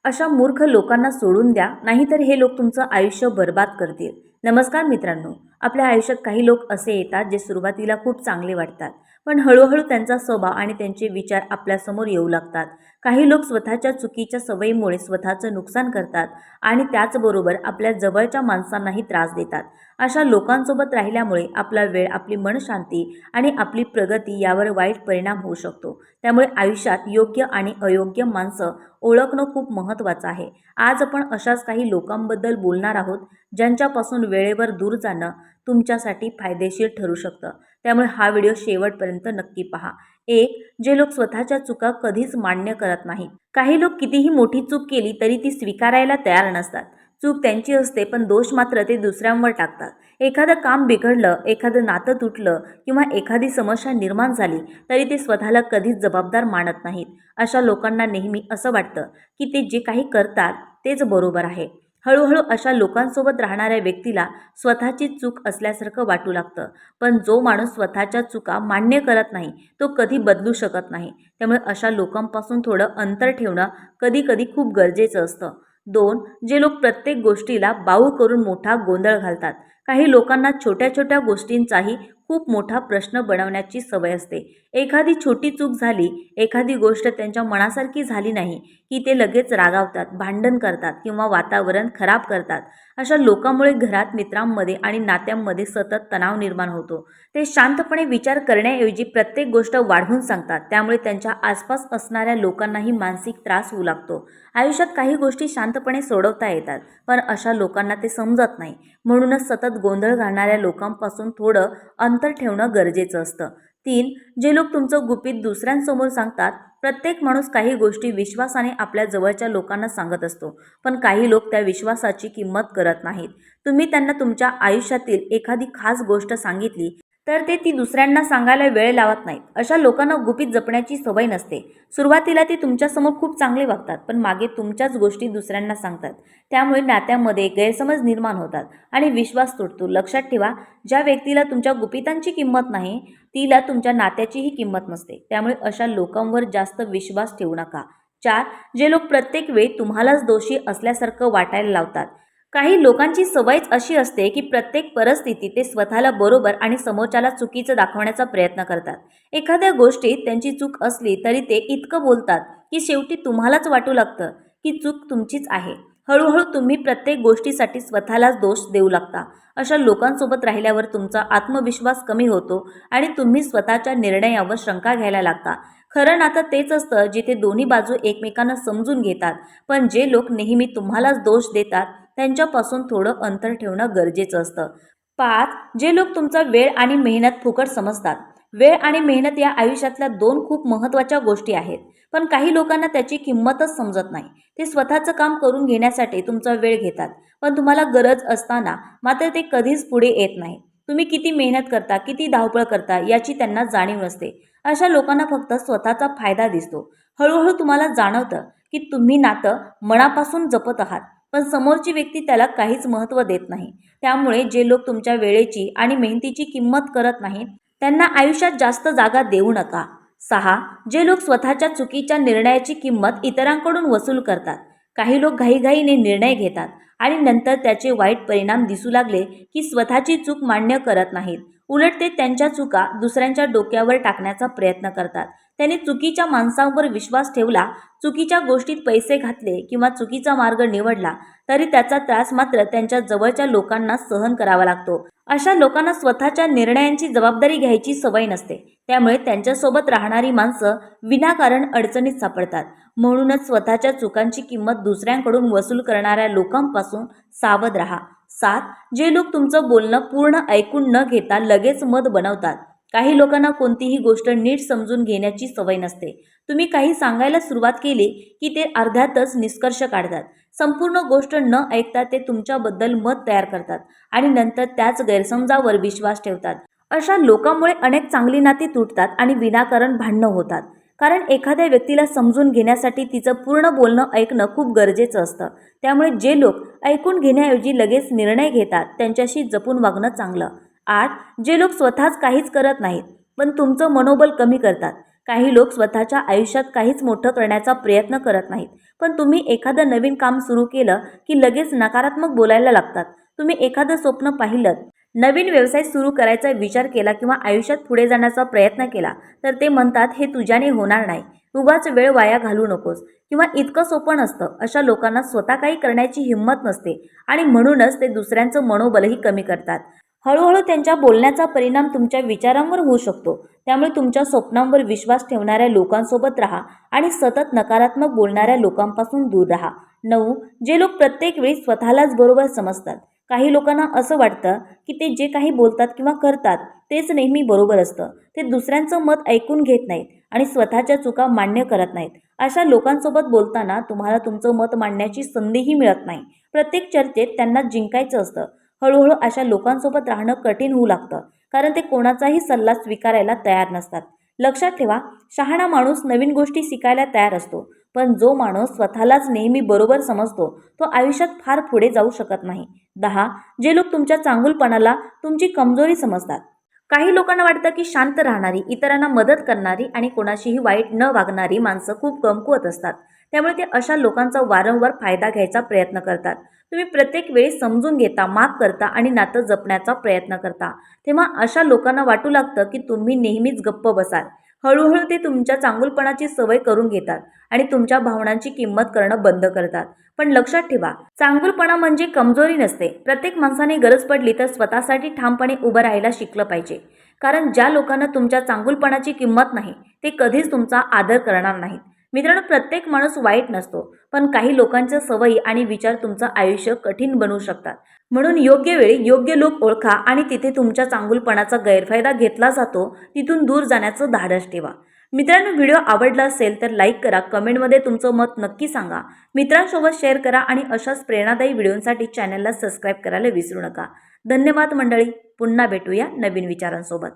अशा मूर्ख लोकांना सोडून द्या, नाहीतर हे लोक तुमचं आयुष्य बर्बाद करतील. नमस्कार मित्रांनो, आपल्या आयुष्यात काही लोक असे येतात जे सुरुवातीला खूप चांगले वाटतात, पण हळूहळू त्यांचा स्वभाव आणि त्यांचे विचार आपल्यासमोर येऊ लागतात. काही लोक स्वतःच्या चुकीच्या सवयीमुळे स्वतःचं नुकसान करतात आणि त्याचबरोबर आपल्या जवळच्या माणसांनाही त्रास देतात. अशा लोकांसोबत राहिल्यामुळे आपला वेळ, आपली मनशांती आणि आपली प्रगती यावर वाईट परिणाम होऊ शकतो. त्यामुळे आयुष्यात योग्य आणि अयोग्य माणसं ओळखणं खूप महत्त्वाचं आहे. आज आपण अशाच काही लोकांबद्दल बोलणार आहोत, ज्यांच्यापासून वेळेवर दूर जाणं तुमच्यासाठी फायदेशीर ठरू शकतं. त्यामुळे हा व्हिडिओ शेवटपर्यंत नक्की पहा. 1. जे लोक स्वतःच्या चुका कधीच मान्य करत नाहीत. काही लोक कितीही मोठी चूक केली तरी ती स्वीकारायला तयार नसतात. चूक त्यांची असते, पण दोष मात्र ते दुसऱ्यांवर टाकतात. एखादं काम बिघडलं, एखादं नातं तुटलं किंवा एखादी समस्या निर्माण झाली तरी ते स्वतःला कधीच जबाबदार मानत नाहीत. अशा लोकांना नेहमी असं वाटतं की ते जे काही करतात तेच बरोबर आहे. हळूहळू अशा लोकांसोबत राहणाऱ्या व्यक्तीला स्वतःची चूक असल्यासारखं वाटू लागतं. पण जो माणूस स्वतःच्या चुका मान्य करत नाही तो कधी बदलू शकत नाही. त्यामुळे अशा लोकांपासून थोडं अंतर ठेवणं कधी कधी खूप गरजेचं असतं. 2. जे लोक प्रत्येक गोष्टीला बाऊ करून मोठा गोंधळ घालतात. काही लोकांना छोट्या छोट्या गोष्टींचाही खूप मोठा प्रश्न बनवण्याची सवय असते. एखादी छोटी चूक झाली, एखादी गोष्ट त्यांच्या मनासारखी झाली नाही की ते लगेच रागावतात, भांडण करतात किंवा वातावरण खराब करतात. अशा लोकांमुळे घरात, मित्रांमध्ये आणि नात्यांमध्ये सतत तणाव निर्माण होतो. ते शांतपणे विचार करण्याऐवजी प्रत्येक गोष्ट वाढवून सांगतात. त्यामुळे त्यांच्या आसपास असणाऱ्या लोकांनाही मानसिक त्रास होऊ लागतो. आयुष्यात काही गोष्टी शांतपणे सोडवता येतात, पण अशा लोकांना ते समजत नाही. म्हणूनच सतत गोंधळ घालणाऱ्या लोकांपासून थोडं अंतर ठेवणं गरजेचं असतं. 3. जे लोक तुमचं गुपित दुसऱ्यांसमोर सांगतात. प्रत्येक माणूस काही गोष्टी विश्वासाने आपल्या जवळच्या लोकांना सांगत असतो, पण काही लोक त्या विश्वासाची किंमत करत नाहीत. तुम्ही त्यांना तुमच्या आयुष्यातील एखादी खास गोष्ट सांगितली तर ते ती दुसऱ्यांना सांगायला वेळ लावत नाहीत. अशा लोकांना गुपित जपण्याची सवय नसते. सुरुवातीला ते तुमच्यासमोर खूप चांगले वागतात, पण मागे तुमच्याच गोष्टी दुसऱ्यांना सांगतात. त्यामुळे नात्यामध्ये गैरसमज निर्माण होतात आणि विश्वास तुटतो. लक्षात ठेवा, ज्या व्यक्तीला तुमच्या गुपितांची किंमत नाही तिला तुमच्या नात्याचीही किंमत नसते. त्यामुळे अशा लोकांवर जास्त विश्वास ठेवू नका. 4. जे लोक प्रत्येक वेळी तुम्हालाच दोषी असल्यासारखं वाटायला लावतात. काही लोकांची सवयच अशी असते की प्रत्येक परिस्थितीत ते स्वतःला बरोबर आणि समोरच्याला चुकीचं दाखवण्याचा प्रयत्न करतात. एखाद्या गोष्टीत त्यांची चूक असली तरी ते इतकं बोलतात की शेवटी तुम्हालाच वाटू लागतं की चूक तुमचीच आहे. हळूहळू तुम्ही प्रत्येक गोष्टीसाठी स्वतःलाच दोष देऊ लागता. अशा लोकांसोबत राहिल्यावर तुमचा आत्मविश्वास कमी होतो आणि तुम्ही स्वतःच्या निर्णयावर शंका घ्यायला लागता. खरं नातं तेच असतं जिथे दोन्ही बाजू एकमेकांना समजून घेतात. पण जे लोक नेहमी तुम्हालाच दोष देतात त्यांच्यापासून थोडं अंतर ठेवणं गरजेचं असतं. 5. जे लोक तुमचा वेळ आणि मेहनत फुकट समजतात. वेळ आणि मेहनत या आयुष्यातल्या 2 खूप महत्त्वाच्या गोष्टी आहेत, पण काही लोकांना त्याची किंमतच समजत नाही. ते स्वतःचं काम करून घेण्यासाठी तुमचा वेळ घेतात, पण तुम्हाला गरज असताना मात्र ते कधीच पुढे येत नाही. तुम्ही किती मेहनत करता, किती धावपळ करता याची त्यांना जाणीव नसते. अशा लोकांना फक्त स्वतःचा फायदा दिसतो. हळूहळू तुम्हाला जाणवतं की तुम्ही नातं मनापासून जपत आहात, पण समोरची व्यक्ती त्याला काहीच महत्त्व देत नाही. त्यामुळे जे लोक तुमच्या वेळेची आणि मेहनतीची किंमत करत नाहीत त्यांना आयुष्यात जास्त जागा देऊ नका. 6. जे लोक स्वतःच्या चुकीच्या निर्णयाची किंमत इतरांकडून वसूल करतात. काही लोक घाईघाईने निर्णय घेतात आणि नंतर त्याचे वाईट परिणाम दिसू लागले की स्वतःची चूक मान्य करत नाहीत. उलट ते त्यांच्या चुका दुसऱ्यांच्या डोक्यावर टाकण्याचा प्रयत्न करतात. त्यांनी चुकीच्या माणसांवर विश्वास ठेवला, चुकीच्या गोष्टीत पैसे घातले किंवा चुकीचा मार्ग निवडला तरी त्याचा त्रास मात्र त्यांच्या जवळच्या लोकांना सहन करावा लागतो. अशा लोकांना स्वतःच्या निर्णयांची जबाबदारी घ्यायची सवय नसते. त्यामुळे त्यांच्यासोबत राहणारी माणसं विनाकारण अडचणीत सापडतात. म्हणूनच स्वतःच्या चुकांची किंमत दुसऱ्यांकडून वसूल करणाऱ्या लोकांपासून सावध राहा. 7. जे लोक तुमचं बोलणं पूर्ण ऐकून न घेता लगेच मत बनवतात. काही लोकांना कोणतीही गोष्ट नीट समजून घेण्याची सवय नसते. तुम्ही काही सांगायला सुरुवात केली की ते अर्ध्यातच निष्कर्ष काढतात. संपूर्ण गोष्ट न ऐकता ते तुमच्याबद्दल मत तयार करतात आणि नंतर त्याच गैरसमजावर विश्वास ठेवतात. अशा लोकांमुळे अनेक चांगली नाती तुटतात आणि विनाकारण भांडणं होतात. कारण एखाद्या व्यक्तीला समजून घेण्यासाठी तिचं पूर्ण बोलणं ऐकणं खूप गरजेचं असतं. त्यामुळे जे लोक ऐकून घेण्याऐवजी लगेच निर्णय घेतात त्यांच्याशी जपून वागणं चांगलं. 8. जे लोक स्वतःच काहीच करत नाहीत पण तुमचं मनोबल कमी करतात. काही लोक स्वतःच्या आयुष्यात काहीच मोठं करण्याचा प्रयत्न करत नाहीत, पण तुम्ही एखादं नवीन काम सुरू केलं की लगेच नकारात्मक बोलायला लागतात. तुम्ही एखादं स्वप्न पाहिलं, नवीन व्यवसाय सुरू करायचा विचार केला किंवा आयुष्यात पुढे जाण्याचा प्रयत्न केला तर ते म्हणतात हे तुझ्याने होणार नाही, उगाच वेळ वाया घालू नकोस किंवा इतकं सोपं नसतं. अशा लोकांना स्वतः काही करण्याची हिंमत नसते आणि म्हणूनच ते दुसऱ्यांचं मनोबलही कमी करतात. हळूहळू त्यांच्या बोलण्याचा परिणाम तुमच्या विचारांवर होऊ शकतो. त्यामुळे तुमच्या स्वप्नांवर विश्वास ठेवणाऱ्या लोकांसोबत राहा आणि सतत नकारात्मक बोलणाऱ्या लोकांपासून दूर राहा. 9. जे लोक प्रत्येक वेळी स्वतःलाच बरोबर समजतात. काही लोकांना असं वाटतं की ते जे काही बोलतात किंवा करतात तेच नेहमी बरोबर असतं. ते दुसऱ्यांचं मत ऐकून घेत नाहीत आणि स्वतःच्या चुका मान्य करत नाहीत. अशा लोकांसोबत बोलताना तुम्हाला तुमचं मत मांडण्याची संधीही मिळत नाही. प्रत्येक चर्चेत त्यांना जिंकायचं असतं. हळूहळू अशा लोकांसोबत राहणं कठीण होऊ लागतं, कारण ते कोणाचाही सल्ला स्वीकारायला तयार नसतात. लक्षात ठेवा, शहाणा माणूस नवीन गोष्टी शिकायला तयार असतो, पण जो माणूस स्वतःलाच नेहमी बरोबर समजतो तो आयुष्यात फार पुढे जाऊ शकत नाही. 10. जे लोक तुमच्या चांगुलपणाला तुमची कमजोरी समजतात. काही लोकांना वाटतं की शांत राहणारी, इतरांना मदत करणारी आणि कोणाशीही वाईट न वागणारी माणसं खूप कमकुवत असतात. त्यामुळे ते अशा लोकांचा वारंवार फायदा घ्यायचा प्रयत्न करतात. तुम्ही प्रत्येक वेळी समजून घेता, माफ करता आणि नातं जपण्याचा प्रयत्न करता. तेव्हा अशा लोकांना वाटू लागतं की तुम्ही नेहमीच गप्प बसाल. हळूहळू ते तुमच्या चांगुलपणाची सवय करून घेतात आणि तुमच्या भावनांची किंमत करणं बंद करतात. पण लक्षात ठेवा, चांगुलपणा म्हणजे कमजोरी नसते. प्रत्येक माणसाने गरज पडली तर स्वतःसाठी ठामपणे उभं राहायला शिकलं पाहिजे. कारण ज्या लोकांना तुमच्या चांगुलपणाची किंमत नाही ते कधीच तुमचा आदर करणार नाहीत. मित्रांनो, प्रत्येक माणूस वाईट नसतो, पण काही लोकांच्या सवयी आणि विचार तुमचं आयुष्य कठीण बनवू शकतात. म्हणून योग्य वेळी योग्य लोक ओळखा आणि तिथे तुमच्या चांगुलपणाचा गैरफायदा घेतला जातो तिथून दूर जाण्याचं धाडस ठेवा. मित्रांनो, व्हिडिओ आवडला असेल तर लाईक करा, कमेंटमध्ये तुमचं मत नक्की सांगा, मित्रांसोबत शेअर करा आणि अशाच प्रेरणादायी व्हिडिओंसाठी चॅनलला सबस्क्राईब करायला विसरू नका. धन्यवाद मंडळी. पुन्हा भेटूया नवीन विचारांसोबत.